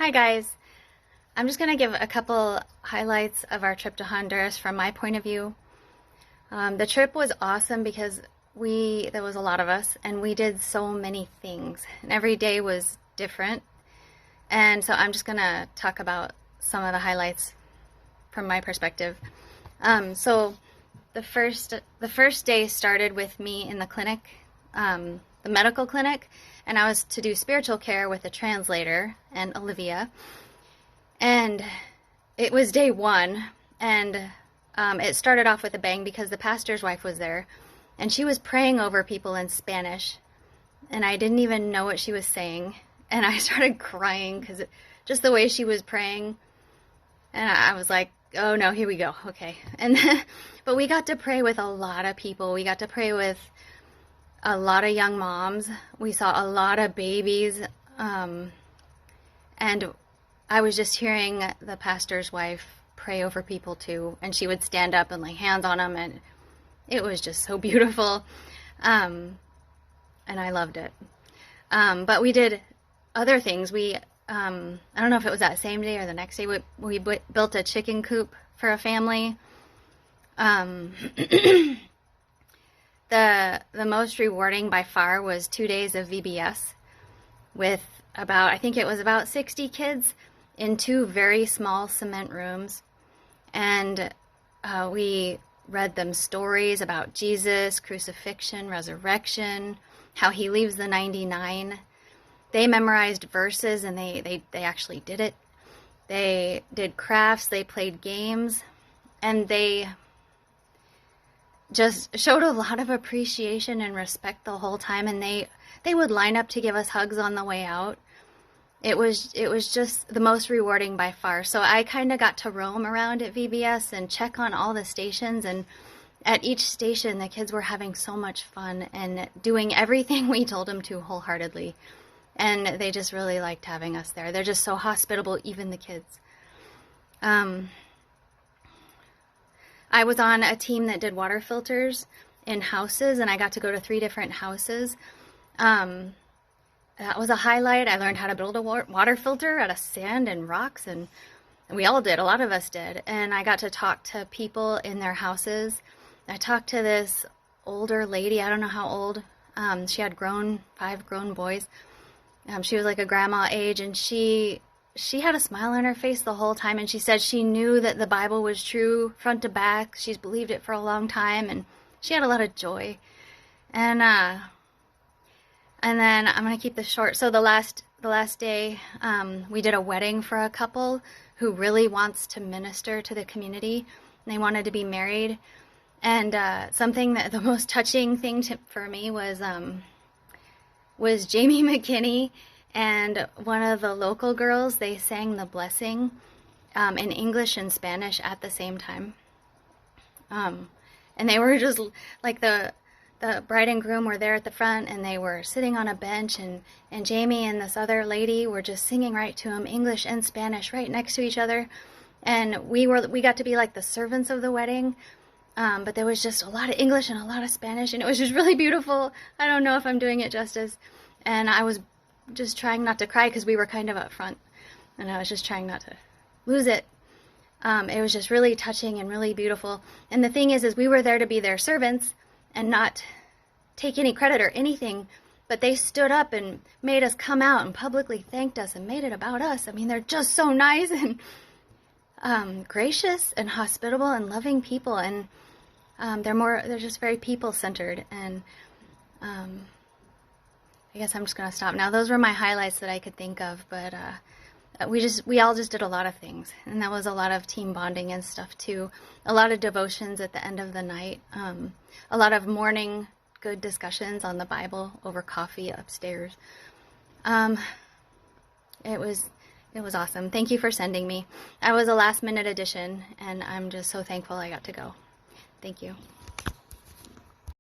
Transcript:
Hi guys. I'm just going to give a couple highlights of our trip to Honduras from my point of view. The trip was awesome because there was a lot of us and we did so many things and every day was different. And so I'm just going to talk about some of the highlights from my perspective. So the first day started with me in the clinic, the medical clinic, and I was to do spiritual care with a translator and Olivia. And it was day one, and it started off with a bang because the pastor's wife was there, and she was praying over people in Spanish, and I didn't even know what she was saying, and I started crying because just the way she was praying, and I was like, oh no, here we go, okay. And then, but we got to pray with a lot of people. We got to pray with a lot of young moms. We saw a lot of babies, and I was just hearing the pastor's wife pray over people too, and she would stand up and lay hands on them, and it was just so beautiful, and I loved it. But we did other things. I don't know if it was that same day or the next day, we built a chicken coop for a family. The most rewarding by far was 2 days of VBS with I think it was about 60 kids in 2 very small cement rooms. And we read them stories about Jesus, crucifixion, resurrection, how he leaves the 99. They memorized verses and they actually did it. They did crafts, they played games, and they just showed a lot of appreciation and respect the whole time, and they would line up to give us hugs on the way out. It was just the most rewarding by far. So I kind of got to roam around at VBS and check on all the stations, and at each station the kids were having so much fun and doing everything we told them to wholeheartedly, and they just really liked having us there. They're just so hospitable, even the kids. I was on a team that did water filters in houses, and I got to go to 3 different houses. That was a highlight. I learned how to build a water filter out of sand and rocks, and we all did. A lot of us did. And I got to talk to people in their houses. I talked to this older lady. I don't know how old. She had 5 grown boys. She was like a grandma age, and she had a smile on her face the whole time, and she said she knew that the Bible was true front to back. She's believed it for a long time, and she had a lot of joy. And then I'm going to keep this short. So the last day, we did a wedding for a couple who really wants to minister to the community. They wanted to be married. And something that the most touching thing for me was Jamie McKinney and one of the local girls. They sang the blessing in English and Spanish at the same time. And they were just like the bride and groom were there at the front, and they were sitting on a bench, and Jamie and this other lady were just singing right to him, English and Spanish, right next to each other. And we got to be like the servants of the wedding, but there was just a lot of English and a lot of Spanish, and it was just really beautiful. I don't know if I'm doing it justice, and I was just trying not to cry because we were kind of up front, and I was just trying not to lose it. It was just really touching and really beautiful. And the thing is we were there to be their servants and not take any credit or anything, but they stood up and made us come out and publicly thanked us and made it about us. I mean, they're just so nice and gracious and hospitable and loving people, and they're just very people-centered. And I guess I'm just going to stop now. Those were my highlights that I could think of, but we all just did a lot of things, and that was a lot of team bonding and stuff too. A lot of devotions at the end of the night, a lot of morning good discussions on the Bible over coffee upstairs. It was awesome. Thank you for sending me. I was a last minute addition, and I'm just so thankful I got to go. Thank you.